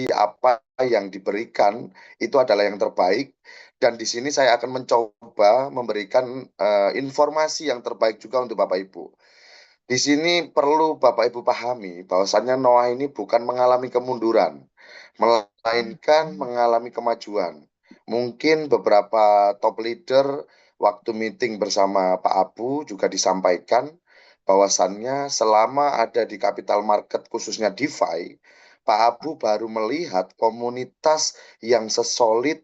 apa yang diberikan itu adalah yang terbaik, dan di sini saya akan mencoba memberikan informasi yang terbaik juga untuk Bapak Ibu. Di sini perlu Bapak Ibu pahami bahwasannya Noah ini bukan mengalami kemunduran, melainkan mengalami kemajuan. Mungkin beberapa top leader waktu meeting bersama Pak Abu juga disampaikan bahwasannya selama ada di capital market khususnya DeFi, Pak Abu baru melihat komunitas yang sesolid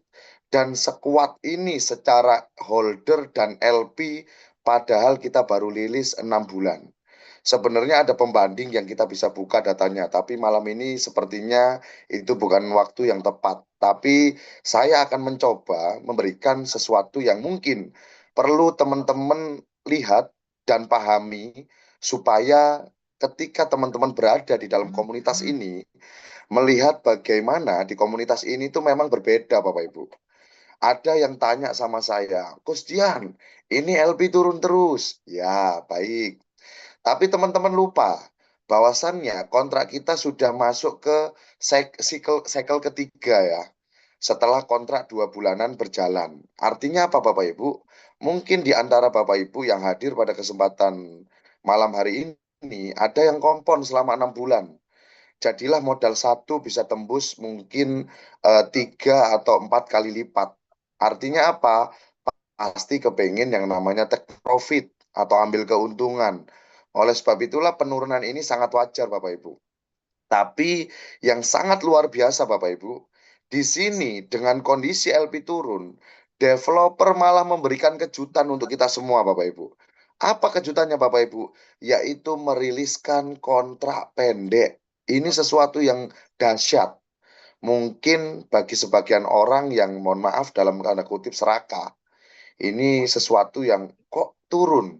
dan sekuat ini secara holder dan LP, padahal kita baru rilis 6 bulan. Sebenarnya ada pembanding yang kita bisa buka datanya, tapi malam ini sepertinya itu bukan waktu yang tepat. Tapi saya akan mencoba memberikan sesuatu yang mungkin perlu teman-teman lihat dan pahami supaya ketika teman-teman berada di dalam komunitas ini, melihat bagaimana di komunitas ini itu memang berbeda, Bapak Ibu. Ada yang tanya sama saya, Coach Dian, ini LP turun terus. Ya, baik. Tapi teman-teman lupa bahwasannya kontrak kita sudah masuk ke cycle ketiga ya. Setelah kontrak 2 bulanan berjalan. Artinya apa Bapak Ibu? Mungkin di antara Bapak Ibu yang hadir pada kesempatan malam hari ini ada yang kompon selama 6 bulan. Jadilah modal satu bisa tembus mungkin 3 atau 4 kali lipat. Artinya apa? Pasti kepengen yang namanya take profit atau ambil keuntungan. Oleh sebab itulah penurunan ini sangat wajar Bapak Ibu. Tapi yang sangat luar biasa Bapak Ibu, di sini dengan kondisi LP turun, developer malah memberikan kejutan untuk kita semua Bapak Ibu. Apa kejutannya Bapak Ibu? Yaitu meriliskan kontrak pendek. Ini sesuatu yang dahsyat. Mungkin bagi sebagian orang yang mohon maaf dalam tanda kutip serakah, ini sesuatu yang kok turun.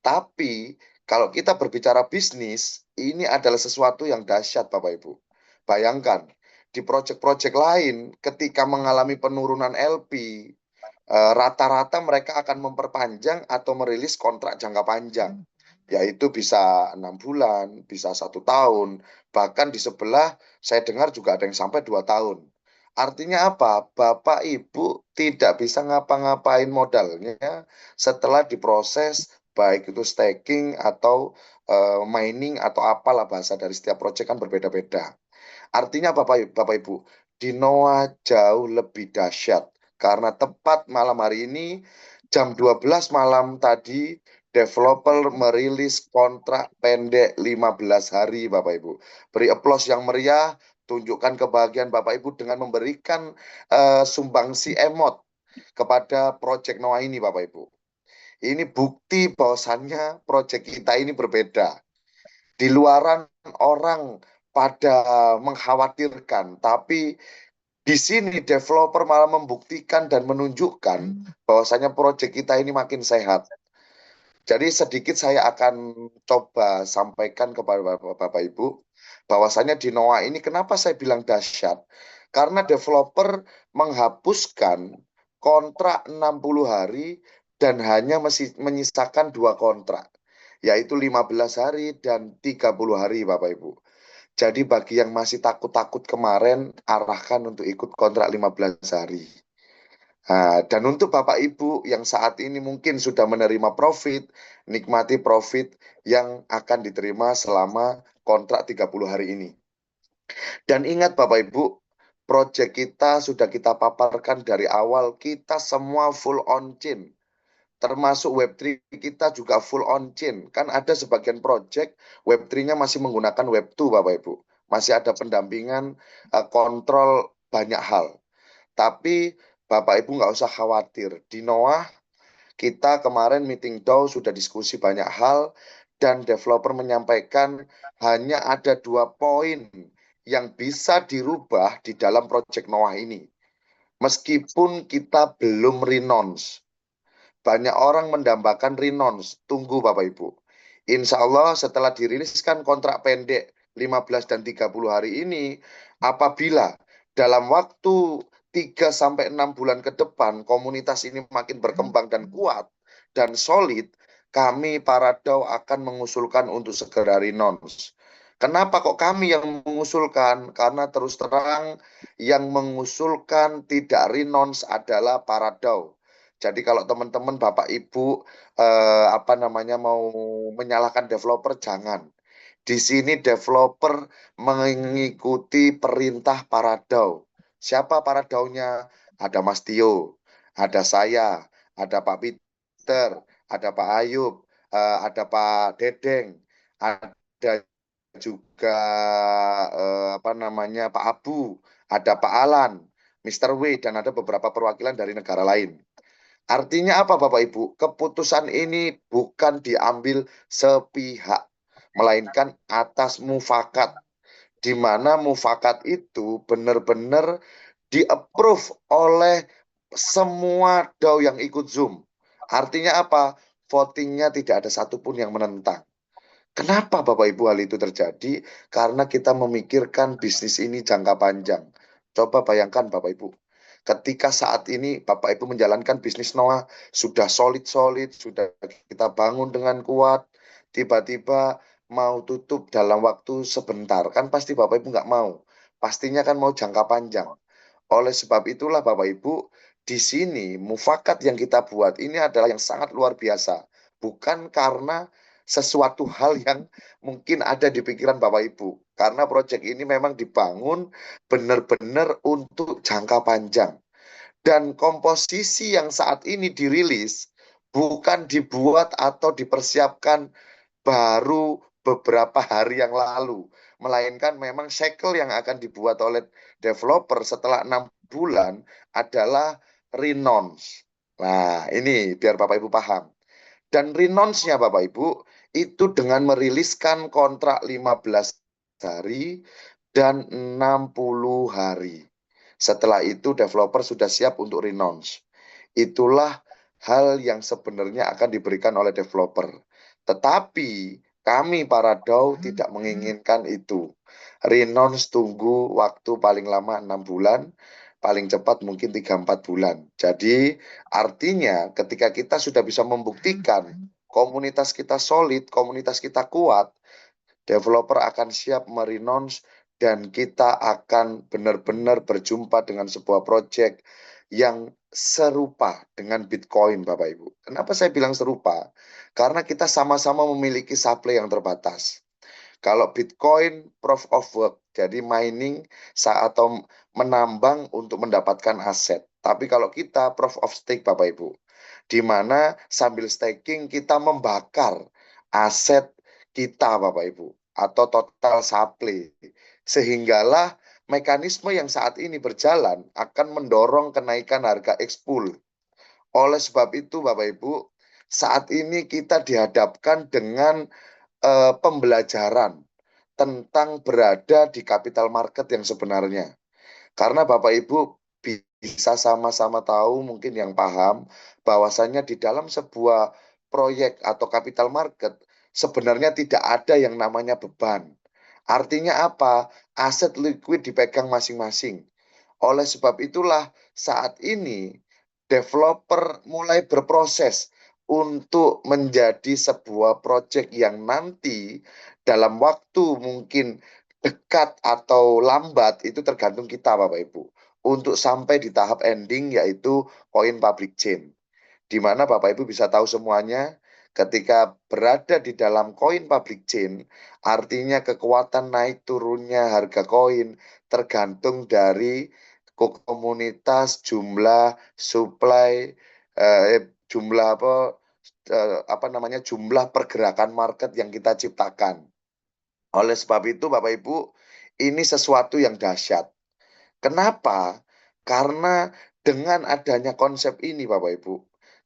Tapi kalau kita berbicara bisnis, ini adalah sesuatu yang dahsyat Bapak Ibu. Bayangkan, di proyek-proyek lain ketika mengalami penurunan LP, rata-rata mereka akan memperpanjang atau merilis kontrak jangka panjang, yaitu bisa 6 bulan, bisa 1 tahun, bahkan di sebelah saya dengar juga ada yang sampai 2 tahun. Artinya apa? Bapak Ibu tidak bisa ngapa-ngapain modalnya setelah diproses, baik itu staking atau mining atau apalah bahasa dari setiap proyek kan berbeda-beda. Artinya Bapak Ibu, di Noah jauh lebih dahsyat karena tepat malam hari ini jam 12 malam tadi developer merilis kontrak pendek 15 hari Bapak Ibu. Beri aplaus yang meriah, tunjukkan kebahagiaan Bapak Ibu dengan memberikan sumbangsi emot kepada proyek Noah ini Bapak Ibu. Ini bukti bahwasannya proyek kita ini berbeda. Di luaran orang pada mengkhawatirkan, tapi di sini developer malah membuktikan dan menunjukkan bahwasanya proyek kita ini makin sehat. Jadi sedikit saya akan coba sampaikan kepada Bapak Ibu bahwasanya di Noah ini kenapa saya bilang dahsyat? Karena developer menghapuskan kontrak 60 hari dan hanya menyisakan 2 kontrak, yaitu 15 hari dan 30 hari Bapak Ibu. Jadi bagi yang masih takut-takut kemarin, arahkan untuk ikut kontrak 15 hari. Nah, dan untuk Bapak Ibu yang saat ini mungkin sudah menerima profit, nikmati profit yang akan diterima selama kontrak 30 hari ini. Dan ingat Bapak Ibu, proyek kita sudah kita paparkan dari awal, kita semua full on chain. Termasuk Web3 kita juga full on chain. Kan ada sebagian project Web3-nya masih menggunakan Web2 Bapak Ibu. Masih ada pendampingan kontrol banyak hal. Tapi Bapak Ibu nggak usah khawatir. Di Noah kita kemarin meeting DAO sudah diskusi banyak hal dan developer menyampaikan hanya ada 2 poin yang bisa dirubah di dalam project Noah ini. Meskipun kita belum renounce. Banyak orang mendambakan renounce. Tunggu Bapak Ibu. Insya Allah setelah diriliskan kontrak pendek 15 dan 30 hari ini, apabila dalam waktu 3 sampai 6 bulan ke depan komunitas ini makin berkembang dan kuat dan solid, kami para DAO akan mengusulkan untuk segera renounce. Kenapa kok kami yang mengusulkan? Karena terus terang yang mengusulkan tidak renounce adalah para DAO. Jadi kalau teman-teman Bapak Ibu apa namanya mau menyalahkan developer, jangan. Di sini developer mengikuti perintah para DAO. Siapa para DAO-nya? Ada Mas Tio, ada saya, ada Pak Peter, ada Pak Ayub, ada Pak Dedeng, ada juga apa namanya Pak Abu, ada Pak Alan, Mister W, dan ada beberapa perwakilan dari negara lain. Artinya apa Bapak Ibu? Keputusan ini bukan diambil sepihak, melainkan atas mufakat, di mana mufakat itu benar-benar di-approve oleh semua DAO yang ikut Zoom. Artinya apa? Votingnya tidak ada satupun yang menentang. Kenapa Bapak Ibu hal itu terjadi? Karena kita memikirkan bisnis ini jangka panjang. Coba bayangkan Bapak Ibu, ketika saat ini Bapak Ibu menjalankan bisnis Noah, sudah solid-solid, sudah kita bangun dengan kuat, tiba-tiba mau tutup dalam waktu sebentar, kan pasti Bapak Ibu nggak mau. Pastinya kan mau jangka panjang. Oleh sebab itulah Bapak Ibu, di sini mufakat yang kita buat ini adalah yang sangat luar biasa. Bukan karena sesuatu hal yang mungkin ada di pikiran Bapak Ibu. Karena proyek ini memang dibangun benar-benar untuk jangka panjang. Dan komposisi yang saat ini dirilis bukan dibuat atau dipersiapkan baru beberapa hari yang lalu. Melainkan memang cycle yang akan dibuat oleh developer setelah 6 bulan adalah renounce. Nah, ini biar Bapak Ibu paham. Dan renounce-nya Bapak Ibu itu dengan meriliskan kontrak 15 hari dan 60 hari. Setelah itu developer sudah siap untuk renounce. Itulah hal yang sebenarnya akan diberikan oleh developer. Tetapi kami para DAO tidak menginginkan itu. Renounce tunggu waktu paling lama 6 bulan, paling cepat mungkin 3-4 bulan. Jadi artinya ketika kita sudah bisa membuktikan komunitas kita solid, komunitas kita kuat, developer akan siap merenounce dan kita akan benar-benar berjumpa dengan sebuah project yang serupa dengan Bitcoin, Bapak Ibu. Kenapa saya bilang serupa? Karena kita sama-sama memiliki supply yang terbatas. Kalau Bitcoin proof of work, jadi mining atau menambang untuk mendapatkan aset. Tapi kalau kita proof of stake, Bapak Ibu, di mana sambil staking kita membakar aset kita, Bapak Ibu, atau total supply. Sehinggalah mekanisme yang saat ini berjalan akan mendorong kenaikan harga ekspul. Oleh sebab itu, Bapak Ibu, saat ini kita dihadapkan dengan pembelajaran tentang berada di capital market yang sebenarnya. Karena Bapak Ibu bisa sama-sama tahu, mungkin yang paham, bahwasannya di dalam sebuah proyek atau capital market, sebenarnya tidak ada yang namanya beban. Artinya apa? Aset liquid dipegang masing-masing. Oleh sebab itulah saat ini developer mulai berproses untuk menjadi sebuah proyek yang nanti dalam waktu mungkin dekat atau lambat itu tergantung kita Bapak Ibu untuk sampai di tahap ending yaitu koin public chain, di mana Bapak Ibu bisa tahu semuanya ketika berada di dalam koin public chain, artinya kekuatan naik turunnya harga koin tergantung dari komunitas, jumlah supply, jumlah apa namanya jumlah pergerakan market yang kita ciptakan. Oleh sebab itu, Bapak Ibu, ini sesuatu yang dahsyat. Kenapa? Karena dengan adanya konsep ini, Bapak Ibu,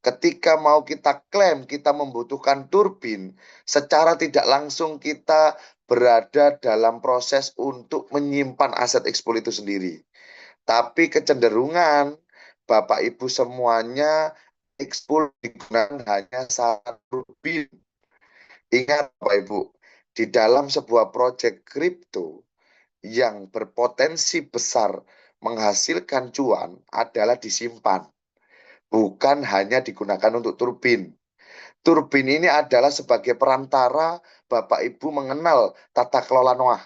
ketika mau kita klaim kita membutuhkan turbin, secara tidak langsung kita berada dalam proses untuk menyimpan aset ekspor itu sendiri. Tapi kecenderungan Bapak Ibu semuanya ekspor digunakan hanya satu turbin. Ingat Bapak Ibu, di dalam sebuah proyek kripto yang berpotensi besar menghasilkan cuan adalah disimpan, bukan hanya digunakan untuk turbin. Turbin ini adalah sebagai perantara Bapak Ibu mengenal tata kelola Noah.